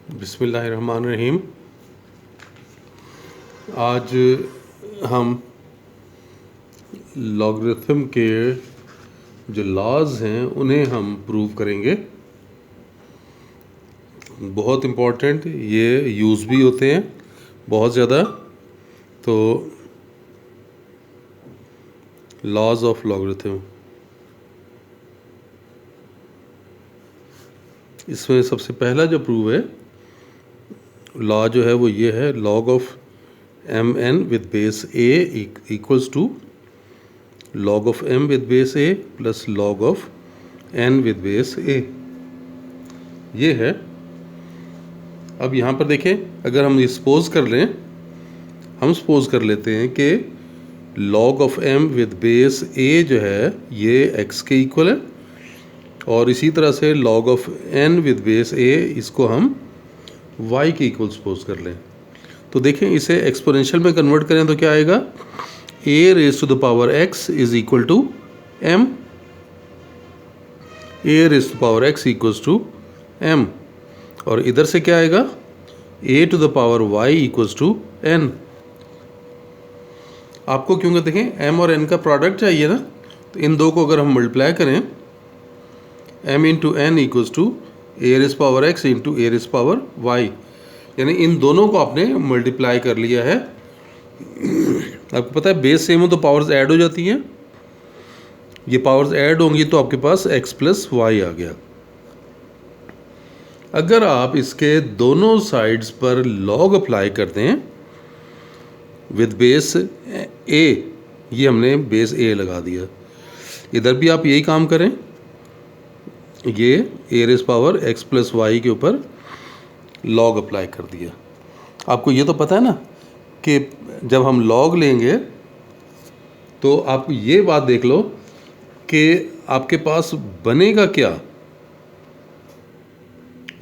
बिस्मिल्लाहिर्रहमानिर्रहीम। आज हम लॉगरिथम के जो लॉज हैं उन्हें हम प्रूव करेंगे। बहुत इम्पोर्टेंट, ये यूज़ भी होते हैं बहुत ज़्यादा। तो लॉज ऑफ लॉगरिथम, इसमें सबसे पहला जो प्रूव है लॉ जो है वो ये है, log of M N with base A equals to log of M with base A plus log of N with base A, ये है। अब यहाँ पर देखें, अगर हम सपोज कर लें, हम सपोज कर लेते हैं कि log of M with base A जो है ये एक्स के इक्वल है, और इसी तरह से log of n with base a इसको हम y के इक्वल सपोज कर लें। तो देखें, इसे एक्सपोनेंशियल में कन्वर्ट करें तो क्या आएगा, a raise to the power x is equal to m, a raise to power x equals to m, और इधर से क्या आएगा, a to the power y equals to n। आपको क्योंकि देखें m और n का प्रोडक्ट चाहिए ना, तो इन दो को अगर हम मल्टीप्लाई करें, m into n equals to a raise power x into a raise power y, यानी इन दोनों को आपने मल्टीप्लाई कर लिया है। आपको पता है बेस सेम हो तो पावर्स ऐड हो जाती हैं, ये पावर्स ऐड होंगी तो आपके पास x प्लस वाई आ गया। अगर आप इसके दोनों साइड्स पर लॉग अप्लाई करते हैं विद बेस a, ये हमने बेस a लगा दिया, इधर भी आप यही काम करें, ये A raise power x plus Y के ऊपर लॉग अप्लाई कर दिया। आपको ये तो पता है ना कि जब हम लॉग लेंगे तो आप ये बात देख लो कि आपके पास बनेगा क्या।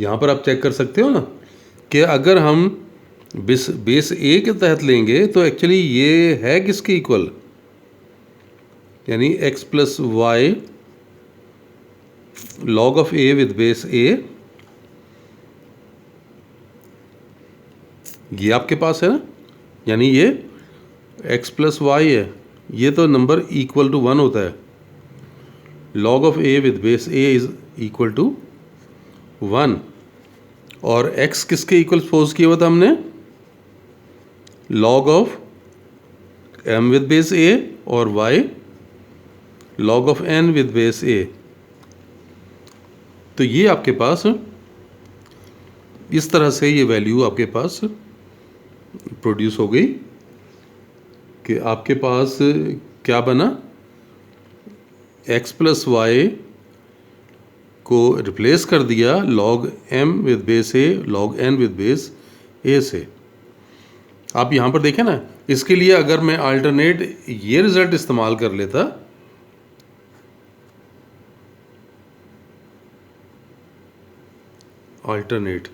यहाँ पर आप चेक कर सकते हो ना कि अगर हम बेस ए के तहत लेंगे तो एक्चुअली ये है किसके इक्वल, यानी x plus y log of a with base a, ये आपके पास है ना, यानी ये x प्लस वाई है, ये तो नंबर इक्वल टू 1 होता है। log of a with base a is equal to 1, और x किसके इक्वल सपोज किया हुआ था हमने, log of m with base a, और y log of n with base a। तो ये आपके पास इस तरह से ये वैल्यू आपके पास प्रोड्यूस हो गई कि आपके पास क्या बना, x प्लस वाई को रिप्लेस कर दिया log m with base a log n with base a से। आप यहाँ पर देखें ना, इसके लिए अगर मैं अल्टरनेट ये रिज़ल्ट इस्तेमाल कर लेता, अल्टरनेट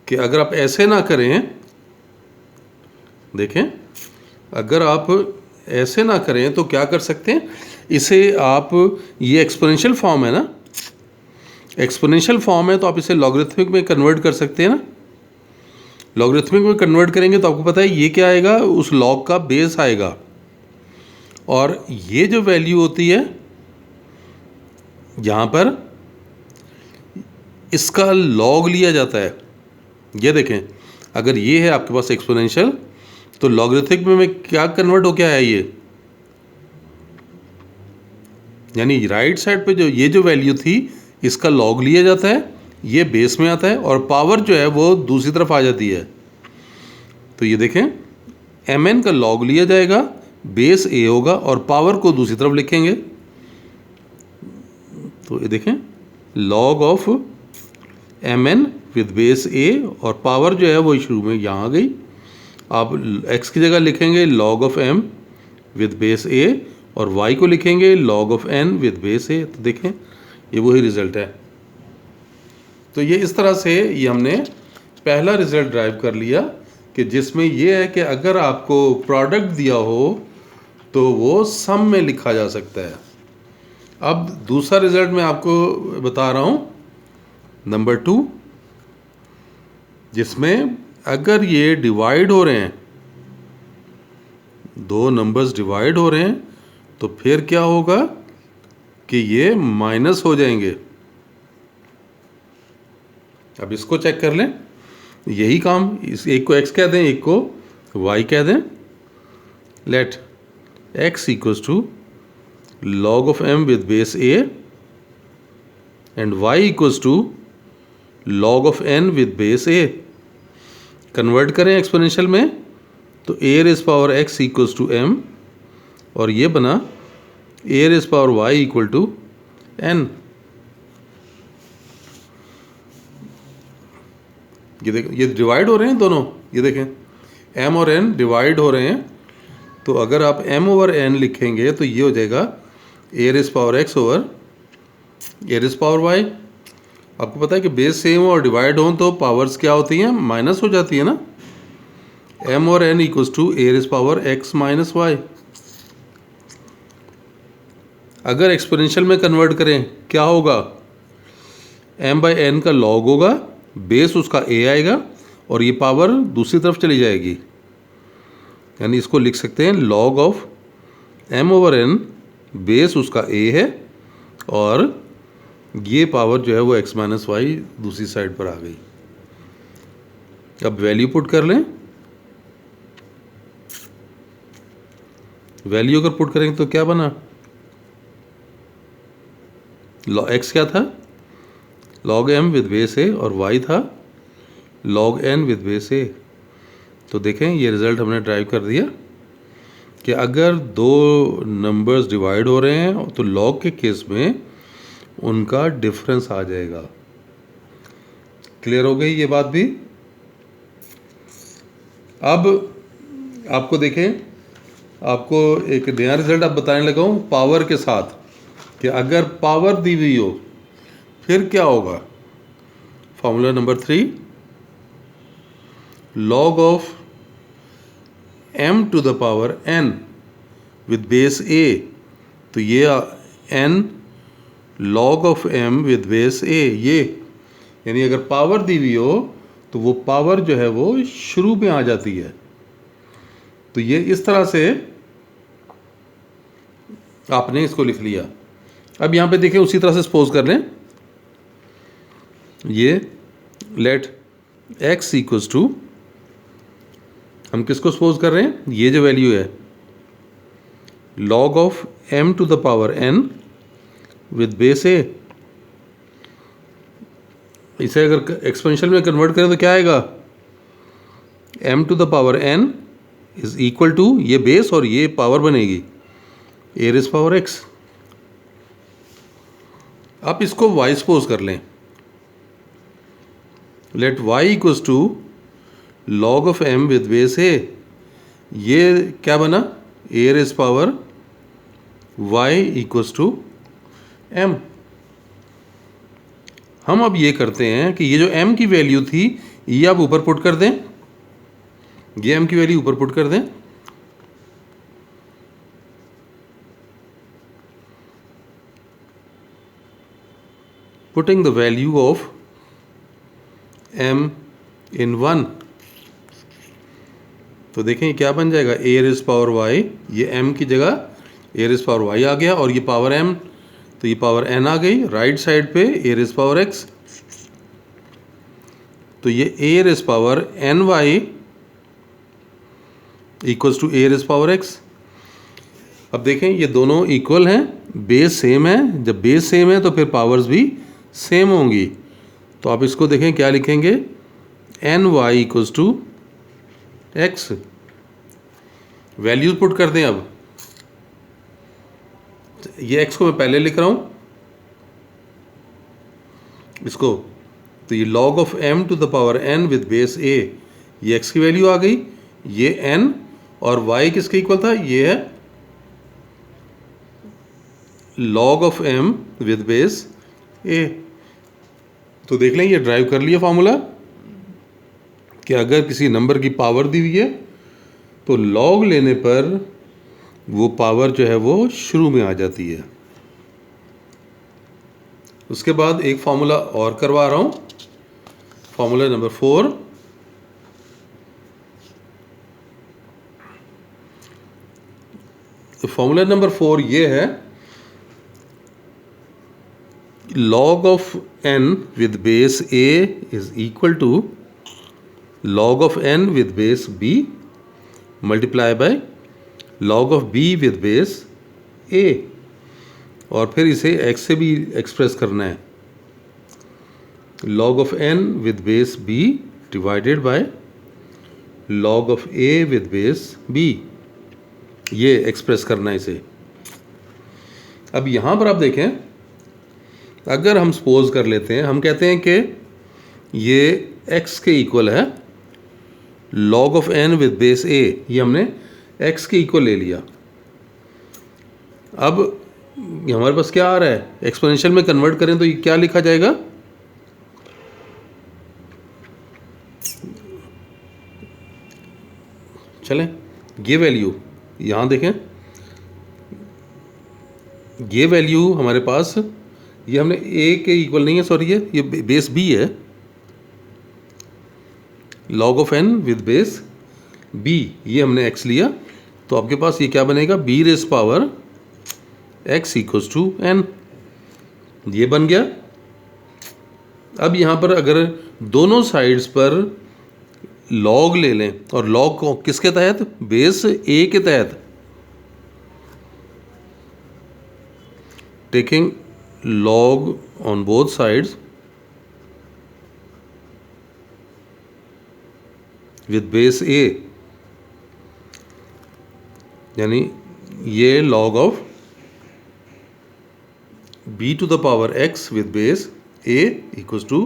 कि अगर आप ऐसे ना करें, देखें अगर आप ऐसे ना करें तो क्या कर सकते हैं, इसे आप, ये एक्सपोनेंशियल फॉर्म है ना, एक्सपोनेंशियल फॉर्म है तो आप इसे लॉगरिथमिक में कन्वर्ट कर सकते हैं ना। लॉगरिथमिक में कन्वर्ट करेंगे तो आपको पता है ये क्या आएगा, उस लॉग का बेस आएगा, और ये जो वैल्यू होती है यहाँ पर इसका लॉग लिया जाता है। ये देखें, अगर ये है आपके पास एक्सपोनेंशियल तो लॉगरिथमिक में क्या कन्वर्ट हो क्या है ये, यानी राइट साइड पे जो ये जो वैल्यू थी इसका लॉग लिया जाता है, ये बेस में आता है, और पावर जो है वो दूसरी तरफ आ जाती है। तो ये देखें, एम एन का लॉग लिया जाएगा, बेस ए होगा, और पावर को दूसरी तरफ लिखेंगे। तो ये देखें, log of M N with base A, और पावर जो है वो शुरू में यहाँ आ गई। आप x की जगह लिखेंगे log of m with base a, और y को लिखेंगे log of n with base a। तो देखें ये वही रिज़ल्ट है। तो ये इस तरह से ये हमने पहला रिज़ल्ट ड्राइव कर लिया कि जिसमें ये है कि अगर आपको प्रोडक्ट दिया हो तो वो सम में लिखा जा सकता है। अब दूसरा रिज़ल्ट मैं आपको बता रहा हूँ, नंबर 2, जिसमें अगर ये डिवाइड हो रहे हैं, दो नंबर्स डिवाइड हो रहे हैं, तो फिर क्या होगा कि ये माइनस हो जाएंगे। अब इसको चेक कर लें, यही काम, इस एक को x कह दें, एक को y कह दें। Let x equals to log of m with base a and y equals to log of n with base a। Convert करें एक्सपोनेंशियल में, तो a raise power x equals to m, और ये बना a raise power y equal to n। ये देखें, ये divide हो रहे हैं दोनों, ये देखें m और n डिवाइड हो रहे हैं। तो अगर आप m ओवर n लिखेंगे तो ये हो जाएगा a raise power x over a raise power y। आपको पता है कि बेस सेम हो और डिवाइड हो तो पावर्स क्या होती हैं, माइनस हो जाती है ना। m और n equals to a raise power x minus y। अगर एक्सपोनेंशियल में कन्वर्ट करें क्या होगा, m बाई n का लॉग होगा, बेस उसका a आएगा और ये पावर दूसरी तरफ चली जाएगी। यानी इसको लिख सकते हैं log of m over n, base उसका a है और ये पावर जो है वो x माइनस वाई दूसरी साइड पर आ गई। अब वैल्यू पुट कर लें, वैल्यू अगर पुट करेंगे तो क्या बना, x क्या था, log m with base a, और y था log n with base a। तो देखें ये रिज़ल्ट हमने ड्राइव कर दिया कि अगर दो नंबर्स डिवाइड हो रहे हैं तो log के केस में उनका डिफरेंस आ जाएगा। क्लियर हो गई ये बात भी। अब आपको देखें, आपको एक नया रिजल्ट अब बताने लगा हूँ पावर के साथ, कि अगर पावर दी हुई हो फिर क्या होगा। Formula number 3, log of m to the power n with base a। तो ये n log of m with base a, ये यानी अगर पावर दी हुई हो तो वो पावर जो है वो शुरू में आ जाती है। तो ये इस तरह से आपने इसको लिख लिया। अब यहाँ पे देखें उसी तरह से सपोज कर लें, ये लेट x इक्वल्स टू, हम किसको सपोज कर रहे हैं, ये जो वैल्यू है log of m to the power n with base a। इसे अगर एक्सपेंशन में कन्वर्ट करें तो क्या आएगा, m to the power n is equal to, ये बेस और ये पावर बनेगी a रेज़ पावर x। आप इसको y सपोज कर लें, let y equals to log of m with base a। ये क्या बना, a raise power y equals to m। हम अब ये करते हैं कि ये जो m की वैल्यू थी ये आप ऊपर पुट कर दें, ये m की वैल्यू ऊपर पुट कर दें। Putting the value of m इन 1, तो देखें क्या बन जाएगा, a रेज़ पावर y, ये m की जगह a रेज़ पावर y आ गया और ये पावर m, तो ये पावर n आ गई राइट साइड पे a रेज़ पावर x। तो ये a raise power ny equals to a raise power x। अब देखें ये दोनों इक्वल हैं, बेस सेम है, जब बेस सेम है तो फिर पावर्स भी सेम होंगी। तो आप इसको देखें क्या लिखेंगे, ny equals to x। Values put कर दें। अब ये x को मैं पहले लिख रहा हूँ इसको, तो ये log of m to the power n with base a, ये x की वैल्यू आ गई, ये n और y किसके इक्वल था, ये है log of m with base a। तो देख लें ये ड्राइव कर लिया फॉर्मूला कि अगर किसी नंबर की पावर दी हुई है तो log लेने पर वो पावर जो है वो शुरू में आ जाती है। उसके बाद एक फार्मूला और करवा रहा हूँ, फार्मूला नंबर 4, फॉर्मूला नंबर 4 ये है, log of n with base a is equal to log of n with base b multiply by log of b with base a, और फिर इसे x से भी एक्सप्रेस करना है, log of n with base b divided by log of a with base b, ये express करना है इसे। अब यहाँ पर आप देखें, अगर हम सपोज कर लेते हैं, हम कहते हैं कि ये x के इक्वल है log of n with base a, ये हमने x के इक्वल ले लिया। अब हमारे पास क्या आ रहा है, एक्सपोनेंशियल में कन्वर्ट करें तो ये क्या लिखा जाएगा, चलें ये वैल्यू यहाँ देखें, ये वैल्यू हमारे पास, ये हमने a के इक्वल नहीं है, सॉरी ये बेस b है, log of n with base b, ये हमने x लिया, तो आपके पास ये क्या बनेगा, b raise power x equals to n, ये बन गया। अब यहाँ पर अगर दोनों साइड्स पर log ले लें, और log को किसके तहत, बेस a के तहत, taking log on both sides with base a, यानी ये log of b to the power x with base a equals to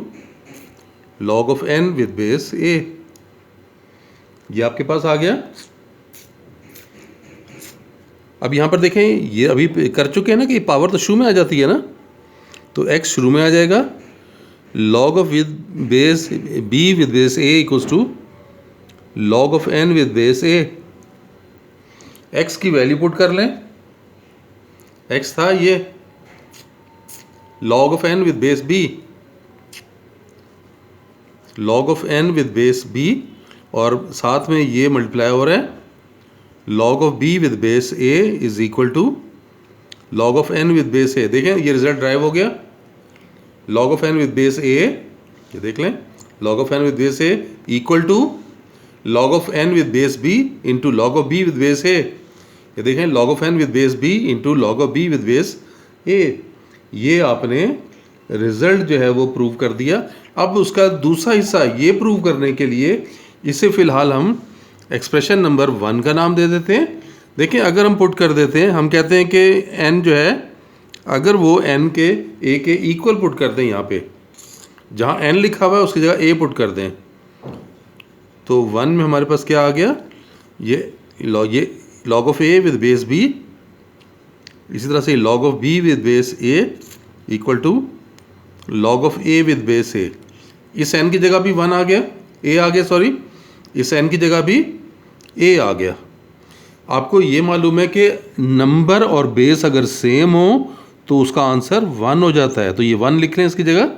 log of n with base a, ये आपके पास आ गया। अब यहाँ पर देखें, ये अभी कर चुके हैं ना कि पावर तो शुरू में आ जाती है ना, तो x शुरू में आ जाएगा, log of with base b with base a equals to log of n with base a, x की वैल्यू पुट कर लें, x था ये log of n with base b, log of n with base b, और साथ में ये multiply हो रहा है, log of b with base a is equal to log of n with base a। देखें ये रिजल्ट ड्राइव हो गया, log of n with base a, ये देख लें, log of n with base a equal to log of n with base b into log of b with base a, ये देखें log of n with base b into log of b with base a, ये आपने result जो है वो prove कर दिया। अब उसका दूसरा हिस्सा ये प्रूव करने के लिए इसे फ़िलहाल हम एक्सप्रेशन नंबर 1 का नाम दे देते हैं। देखिए अगर हम पुट कर देते हैं, हम कहते हैं कि n जो है, अगर वो n के a के इक्वल पुट कर दें, यहाँ पे जहाँ n लिखा हुआ है उसकी जगह a पुट कर दें, तो 1 में हमारे पास क्या आ गया, ये log of a with base b, इसी तरह से log of b with base a equal to log of a with base a, इस n की जगह भी 1 आ गया, a आ गया, सॉरी इस n की जगह भी a आ गया। आपको ये मालूम है कि नंबर और बेस अगर सेम हो तो उसका आंसर 1 हो जाता है, तो ये 1 लिख लें इसकी जगह,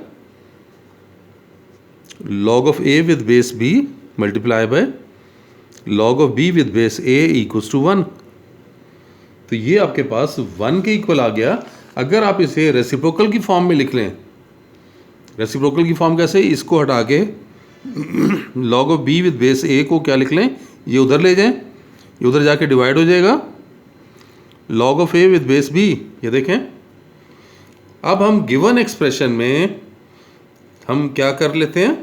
log of a with base b multiply by log of b with base a equals to 1, तो ये आपके पास 1 के इक्वल आ गया। अगर आप इसे रेसिप्रोकल की फॉर्म में लिख लें, रेसिप्रोकल की फॉर्म कैसे, इसको हटा के log of b with base a को क्या लिख लें, ये उधर ले जाएं, ये उधर जाके डिवाइड हो जाएगा, log of a with base b, ये देखें। अब हम गिवन एक्सप्रेशन में हम क्या कर लेते हैं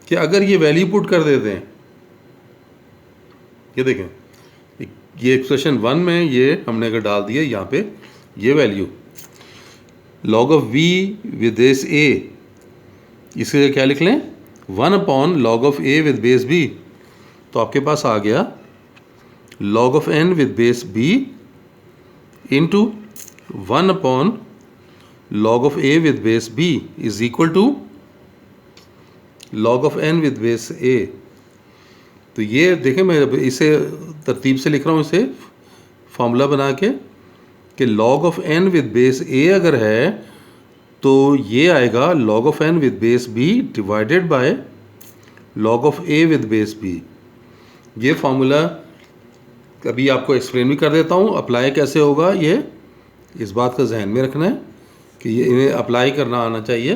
कि अगर ये वैल्यू पुट कर देते हैं, ये देखें ये एक्सप्रेशन 1 में ये हमने अगर डाल दिया यहाँ पे ये value log of v with base a, इसे क्या लिख लें, 1 upon log of a with base b, तो आपके पास आ गया log of n with base b into 1 upon log of a with base b is equal to log of n with base a। तो ये देखें, मैं इसे तरतीब से लिख रहा हूँ, इसे फॉर्मूला बना के कि log of n with base a अगर है तो ये आएगा log of n with base b divided by log of a with base b। ये फार्मूला अभी आपको एक्सप्लेन भी कर देता हूँ अप्लाई कैसे होगा। ये इस बात का जहन में रखना है कि ये इन्हें अप्लाई करना आना चाहिए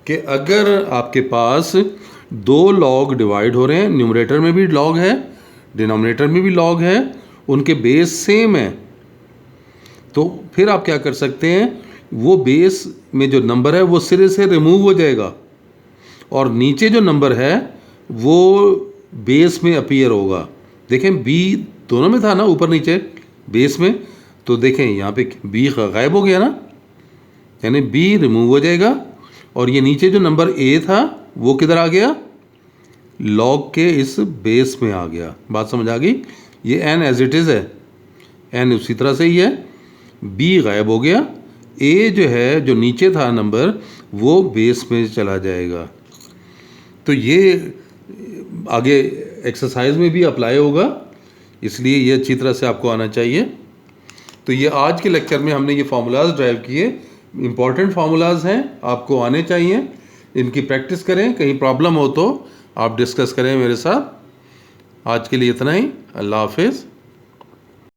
कि अगर आपके पास दो लॉग डिवाइड हो रहे हैं, न्यूमरेटर में भी लॉग है, डिनोमिनेटर में भी लॉग है, उनके बेस सेम है, तो फिर आप क्या कर सकते हैं, वो बेस में जो नंबर है वो सिरे से रिमूव हो जाएगा और नीचे जो नंबर है वो बेस में अपीयर होगा। देखें बी दोनों में था ना, ऊपर नीचे बेस में, तो देखें यहाँ पे बी गायब हो गया ना, यानी बी रिमूव हो जाएगा और ये नीचे जो नंबर ए था वो किधर आ गया, लॉग के इस बेस में आ गया। बात समझ आ गई। ये एन एज इट इज़ है, एन उसी तरह से ही है, बी गायब हो गया, ए जो है जो नीचे था नंबर वो बेस में चला जाएगा। तो ये आगे एक्सरसाइज में भी अप्लाई होगा, इसलिए ये अच्छी तरह से आपको आना चाहिए। तो ये आज के लेक्चर में हमने ये फार्मूलाज ड्राइव किए, इम्पॉर्टेंट फार्मूलाज हैं, आपको आने चाहिए, इनकी प्रैक्टिस करें। कहीं प्रॉब्लम हो तो आप डिस्कस करें मेरे साथ। आज के लिए इतना ही। अल्लाह हाफिज़।